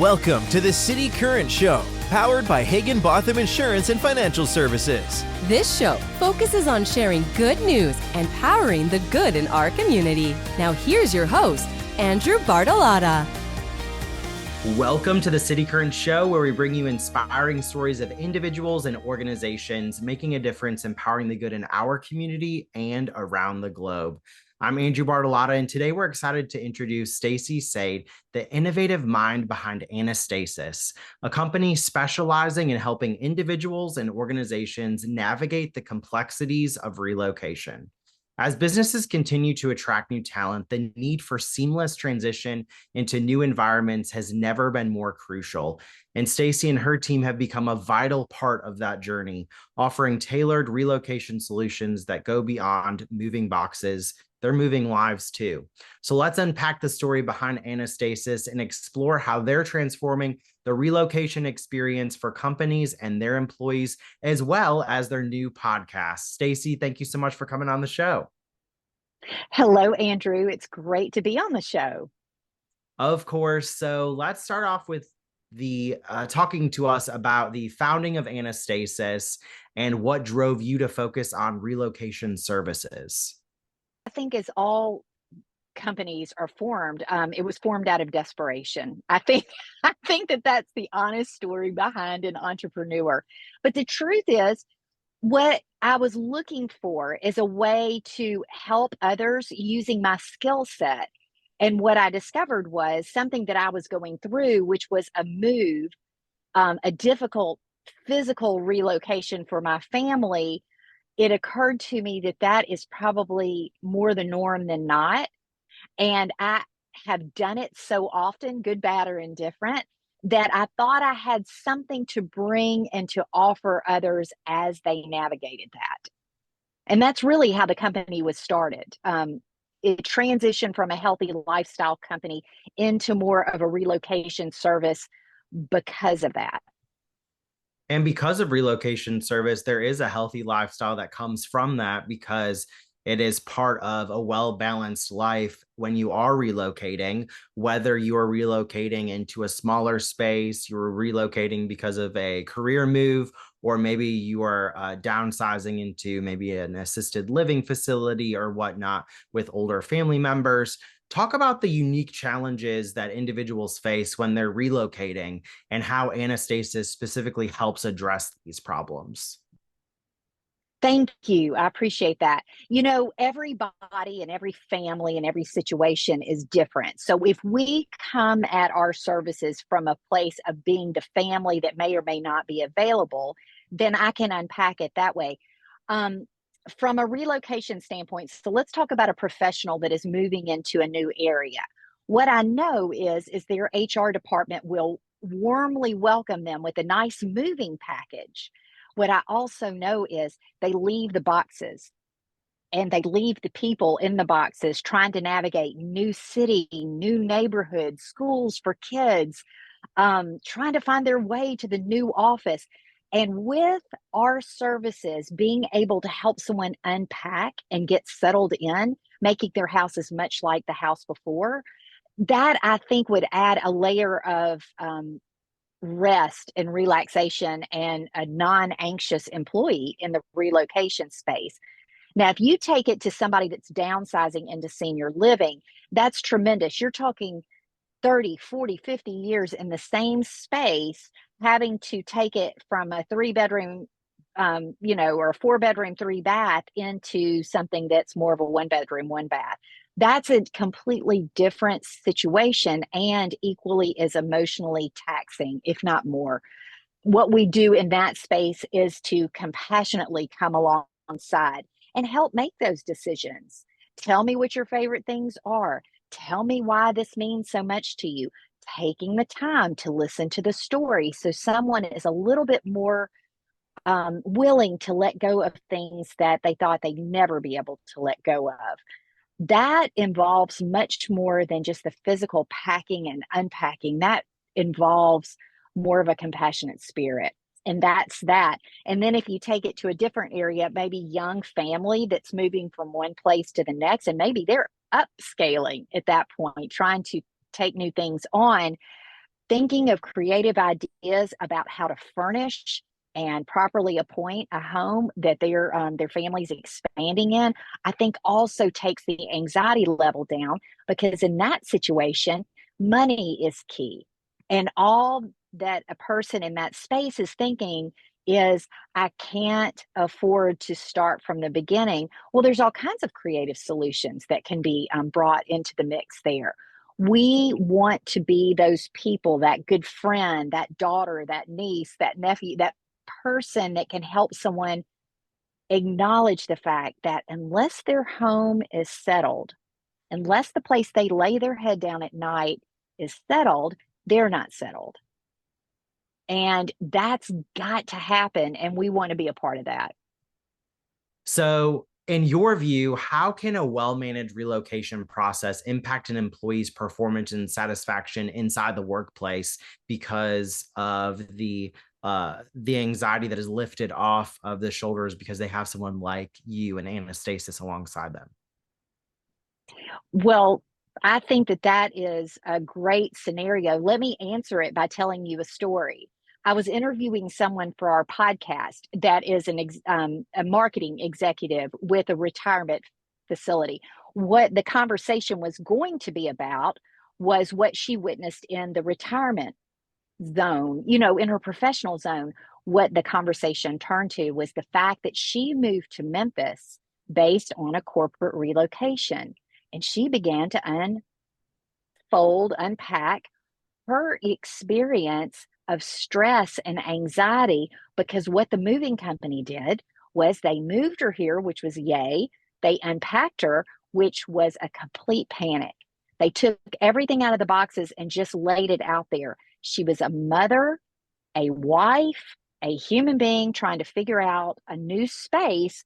Welcome to the City Current Show, powered by Hagen-Botham Insurance and Financial Services. This show focuses on sharing good news and powering the good in our community. Now here's your host, Andrew Bartolotta. Welcome to the City Current Show, where we bring you inspiring stories of individuals and organizations making a difference, empowering the good in our community and around the globe. I'm Andrew Bartolotta, and today we're excited to introduce Stacey Saed, the innovative mind behind Annestasis, a company specializing in helping individuals and organizations navigate the complexities of relocation. As businesses continue to attract new talent, the need for seamless transition into new environments has never been more crucial. And Stacey and her team have become a vital part of that journey, offering tailored relocation solutions that go beyond moving boxes. They're moving lives too. So let's unpack the story behind Annestasis and explore how they're transforming the relocation experience for companies and their employees, as well as their new podcast. Stacey, thank you so much for coming on the show. Hello, Andrew. It's great to be on the show. Of course. So let's start off with the talking to us about the founding of Annestasis and what drove you to focus on relocation services. I think as all companies are formed, it was formed out of desperation. I think that that's the honest story behind an entrepreneur. But the truth is, what I was looking for is a way to help others using my skill set. And what I discovered was something that I was going through, which was a move, a difficult physical relocation for my family. It occurred to me that that is probably more the norm than not. And I have done it so often, good, bad, or indifferent, that I thought I had something to bring and to offer others as they navigated that. And that's really how the company was started. It transitioned from a healthy lifestyle company into more of a relocation service because of that. And because of relocation service, there is a healthy lifestyle that comes from that, because it is part of a well-balanced life when you are relocating, whether you are relocating into a smaller space, you're relocating because of a career move, or maybe you are downsizing into maybe an assisted living facility or whatnot with older family members. Talk about the unique challenges that individuals face when they're relocating and how Annestasis specifically helps address these problems. Thank you. I appreciate that. You know, everybody and every family and every situation is different. So if we come at our services from a place of being the family that may or may not be available, then I can unpack it that way. From a relocation standpoint, so let's talk about a professional that is moving into a new area. What I know is their HR department will warmly welcome them with a nice moving package. What I also know is they leave the boxes and they leave the people in the boxes trying to navigate new city, new neighborhoods, schools for kids, trying to find their way to the new office. And with our services, being able to help someone unpack and get settled in, making their house as much like the house before, that I think would add a layer of rest and relaxation and a non-anxious employee in the relocation space. Now, if you take it to somebody that's downsizing into senior living, that's tremendous. You're talking 30, 40, 50 years in the same space, having to take it from a 3-bedroom, or a 4-bedroom, 3-bath into something that's more of a 1-bedroom, 1-bath. That's a completely different situation and equally as emotionally taxing, if not more. What we do in that space is to compassionately come alongside and help make those decisions. Tell me what your favorite things are. Tell me why this means so much to you. Taking the time to listen to the story so someone is a little bit more willing to let go of things that they thought they'd never be able to let go of. That involves much more than just the physical packing and unpacking. That involves more of a compassionate spirit. And that's that. And then if you take it to a different area, maybe young family that's moving from one place to the next, and maybe they're upscaling at that point, trying to take new things on. thinking of creative ideas about how to furnish and properly appoint a home that their family's expanding in, I think also takes the anxiety level down, because in that situation, money is key. And all that a person in that space is thinking is, I can't afford to start from the beginning. Well, there's all kinds of creative solutions that can be brought into the mix there. We want to be those people, that good friend, that daughter, that niece, that nephew, that person that can help someone acknowledge the fact that unless their home is settled, unless the place they lay their head down at night is settled, they're not settled. And that's got to happen. And we want to be a part of that. So, in your view, how can a well-managed relocation process impact an employee's performance and satisfaction inside the workplace because of the anxiety that is lifted off of the shoulders because they have someone like you and Annestasis alongside them? Well, I think that that is a great scenario. Let me answer it by telling you a story. I was interviewing someone for our podcast that is a marketing executive with a retirement facility. What the conversation was going to be about was what she witnessed in the retirement zone, in her professional zone. What the conversation turned to was the fact that she moved to Memphis based on a corporate relocation. And she began to unpack her experience of stress and anxiety, because what the moving company did was they moved her here, which was yay. They unpacked her, which was a complete panic. They took everything out of the boxes and just laid it out there. She was a mother, a wife, a human being trying to figure out a new space.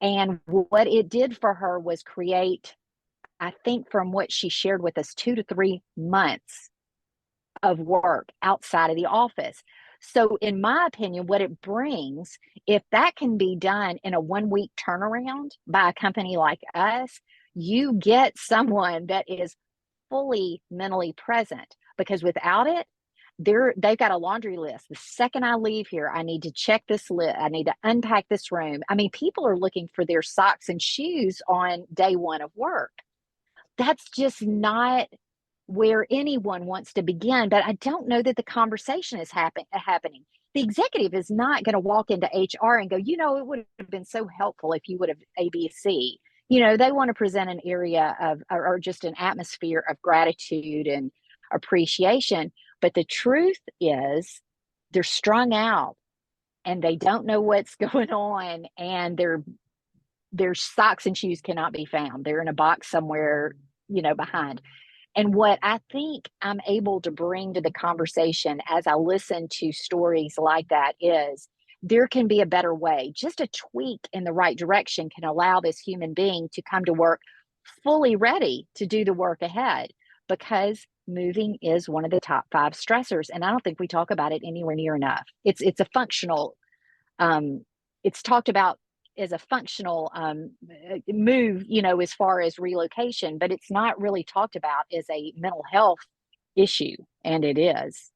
And what it did for her was create, I think, from what she shared with us, 2 to 3 months of work outside of the office. So, in my opinion, what it brings, if that can be done in a 1 week turnaround by a company like us, you get someone that is fully mentally present, because without it, they've got a laundry list. The second I leave here, I need to check this list. I need to unpack this room. I mean, people are looking for their socks and shoes on day one of work. That's just not where anyone wants to begin. But I don't know that the conversation is happening. The executive is not going to walk into HR and go, it would have been so helpful if you would have ABC. They want to present an area of, or just an atmosphere of gratitude and appreciation. But the truth is, they're strung out and they don't know what's going on, and their socks and shoes cannot be found. They're in a box somewhere, behind. And what I think I'm able to bring to the conversation as I listen to stories like that is, there can be a better way. Just a tweak in the right direction can allow this human being to come to work fully ready to do the work ahead, because moving is one of the top 5 stressors. And I don't think we talk about it anywhere near enough. It's a functional, it's talked about as a functional move, as far as relocation, but it's not really talked about as a mental health issue. And it is.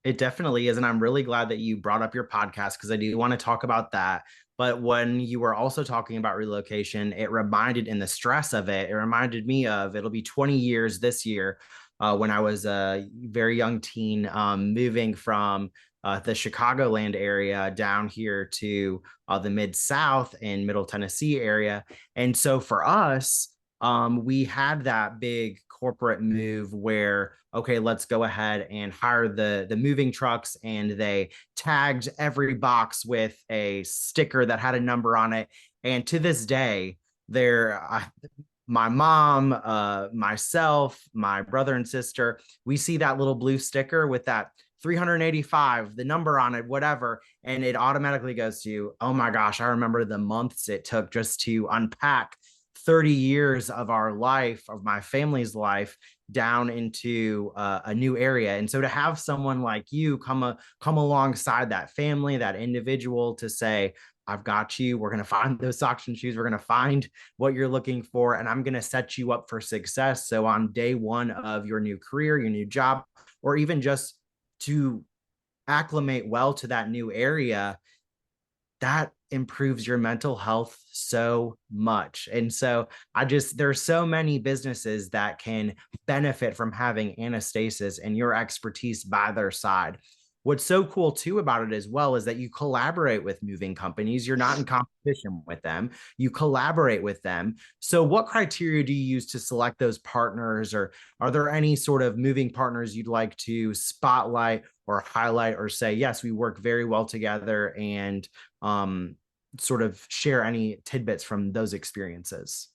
It definitely is. And I'm really glad that you brought up your podcast, because I do want to talk about that. But when you were also talking about relocation, it reminded, in the stress of it, it reminded me of, it'll be 20 years this year, when I was a very young teen, moving from the Chicagoland area down here to the Mid-South and Middle Tennessee area. And so for us, we had that big corporate move where, okay, let's go ahead and hire the moving trucks, and they tagged every box with a sticker that had a number on it. And to this day, my mom, myself, my brother and sister, we see that little blue sticker with that 385, the number on it, whatever, and it automatically goes to, oh my gosh, I remember the months it took just to unpack 30 years of our life, of my family's life, down into a new area. And so to have someone like you come alongside that family, that individual, to say, I've got you. We're going to find those socks and shoes. We're going to find what you're looking for, and I'm going to set you up for success. So on day one of your new career, your new job, or even just to acclimate well to that new area, that improves your mental health so much. And so there's so many businesses that can benefit from having Annestasis and your expertise by their side. What's so cool too about it as well is that you collaborate with moving companies. You're not in competition with them. You collaborate with them. So what criteria do you use to select those partners, or are there any sort of moving partners you'd like to spotlight or highlight, or say, yes, we work very well together, and sort of share any tidbits from those experiences?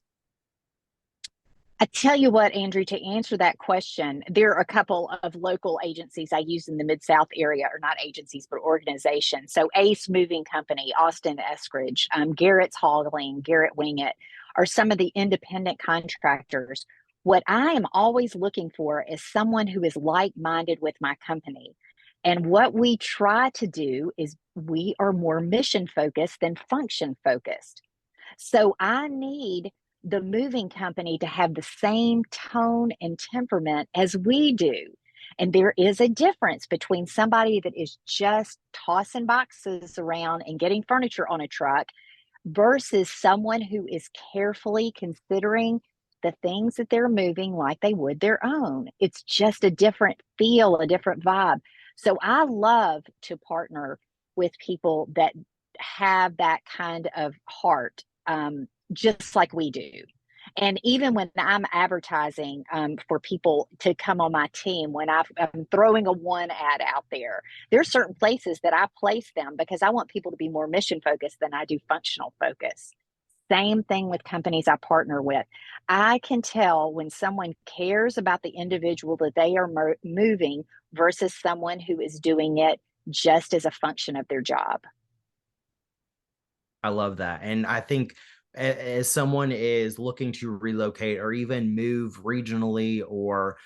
I tell you what, Andrew, to answer that question, there are a couple of local agencies I use in the Mid-South area, or not agencies, but organizations. So Ace Moving Company, Austin Eskridge, Garrett's Hauling, Garrett Wingett are some of the independent contractors. What I am always looking for is someone who is like-minded with my company. And what we try to do is we are more mission focused than function focused. So I need the moving company to have the same tone and temperament as we do. And there is a difference between somebody that is just tossing boxes around and getting furniture on a truck versus someone who is carefully considering the things that they're moving like they would their own. It's just a different feel, a different vibe. So I love to partner with people that have that kind of heart, just like we do. And even when I'm advertising for people to come on my team, when I'm throwing a one ad out there, there's certain places that I place them because I want people to be more mission focused than I do functional focus. Same thing with companies I partner with. I can tell when someone cares about the individual that they are moving versus someone who is doing it just as a function of their job. I love that. And I think as someone is looking to relocate or even move regionally or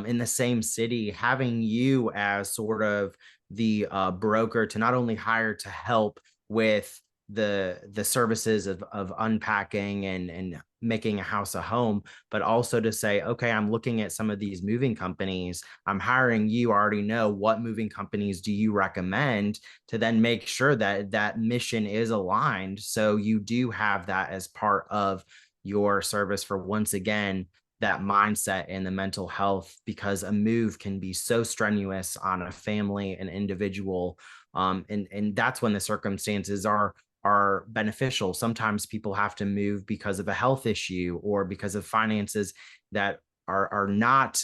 in the same city, having you as sort of the broker to not only hire to help with the services of unpacking and making a house a home, but also to say, okay, I'm looking at some of these moving companies, I'm hiring you, I already know what moving companies do you recommend, to then make sure that that mission is aligned. So you do have that as part of your service for, once again, that mindset and the mental health, because a move can be so strenuous on a family and individual. And that's when the circumstances are beneficial. Sometimes people have to move because of a health issue or because of finances that are not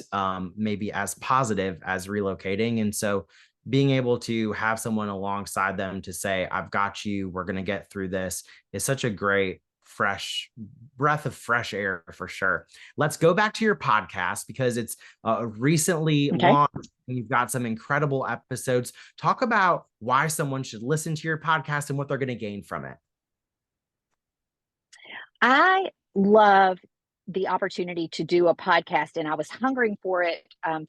maybe as positive as relocating. And so being able to have someone alongside them to say, I've got you, we're going to get through this, is such a great fresh breath of fresh air for sure. Let's go back to your podcast, because it's recently launched. You've got some incredible episodes. Talk about why someone should listen to your podcast and what they're going to gain from it. I love the opportunity to do a podcast, and I was hungering for it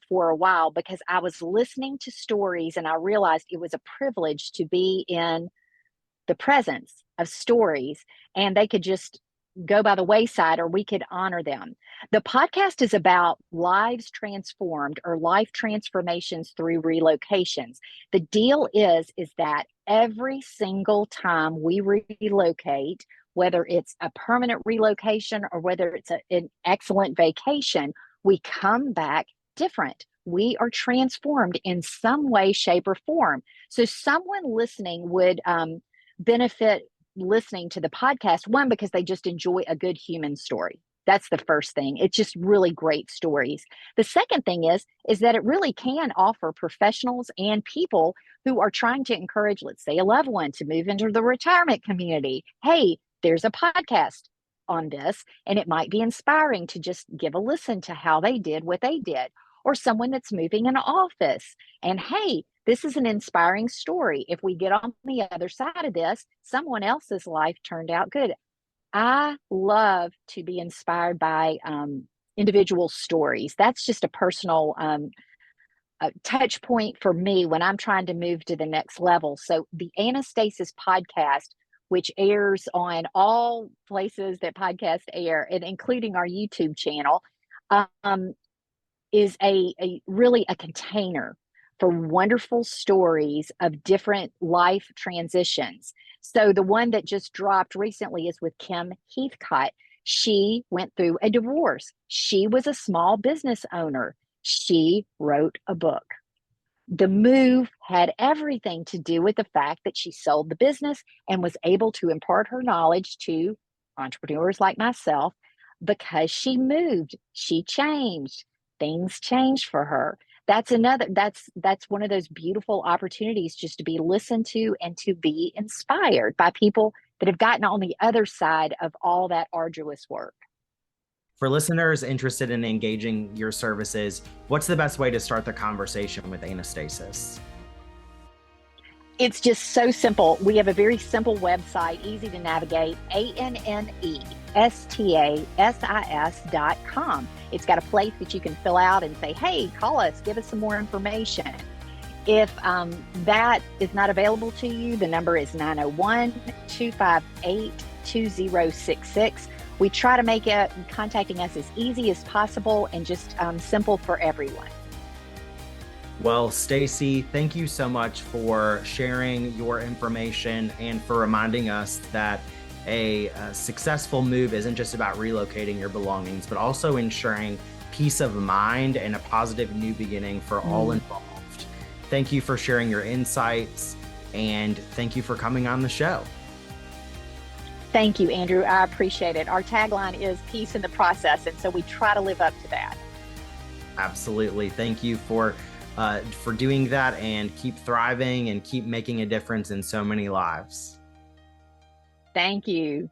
for a while because I was listening to stories and I realized it was a privilege to be in the presence of stories, and they could just go by the wayside or we could honor them. The podcast is about lives transformed or life transformations through relocations. The deal is that every single time we relocate, whether it's a permanent relocation or whether it's an excellent vacation, we come back different. We are transformed in some way, shape, or form. So someone listening would benefit listening to the podcast, one, because they just enjoy a good human story. That's the first thing. It's just really great stories. The second thing is that it really can offer professionals and people who are trying to encourage, let's say, a loved one to move into the retirement community. Hey, there's a podcast on this, and it might be inspiring to just give a listen to how they did what they did. Or someone that's moving an office, and hey, this is an inspiring story. If we get on the other side of this, someone else's life turned out good. I love to be inspired by individual stories. That's just a personal touch point for me when I'm trying to move to the next level. So the Annestasis podcast, which airs on all places that podcasts air, and including our YouTube channel, is a really a container for wonderful stories of different life transitions. So the one that just dropped recently is with Kim Heathcott. She went through a divorce. She was a small business owner. She wrote a book. The move had everything to do with the fact that she sold the business and was able to impart her knowledge to entrepreneurs like myself because she moved, she changed, things changed for her. That's one of those beautiful opportunities just to be listened to and to be inspired by people that have gotten on the other side of all that arduous work. For listeners interested in engaging your services, what's the best way to start the conversation with Annestasis? It's just so simple. We have a very simple website, easy to navigate, ANNESTASIS.com. It's got a place that you can fill out and say, hey, call us, give us some more information. If that is not available to you, the number is 901-258-2066. We try to make contacting us as easy as possible and just simple for everyone. Well, Stacey, thank you so much for sharing your information and for reminding us that a successful move isn't just about relocating your belongings, but also ensuring peace of mind and a positive new beginning for all involved. Thank you for sharing your insights, and thank you for coming on the show. Thank you, Andrew. I appreciate it. Our tagline is peace in the process, and so we try to live up to that. Absolutely. Thank you for doing that, and keep thriving and keep making a difference in so many lives. Thank you.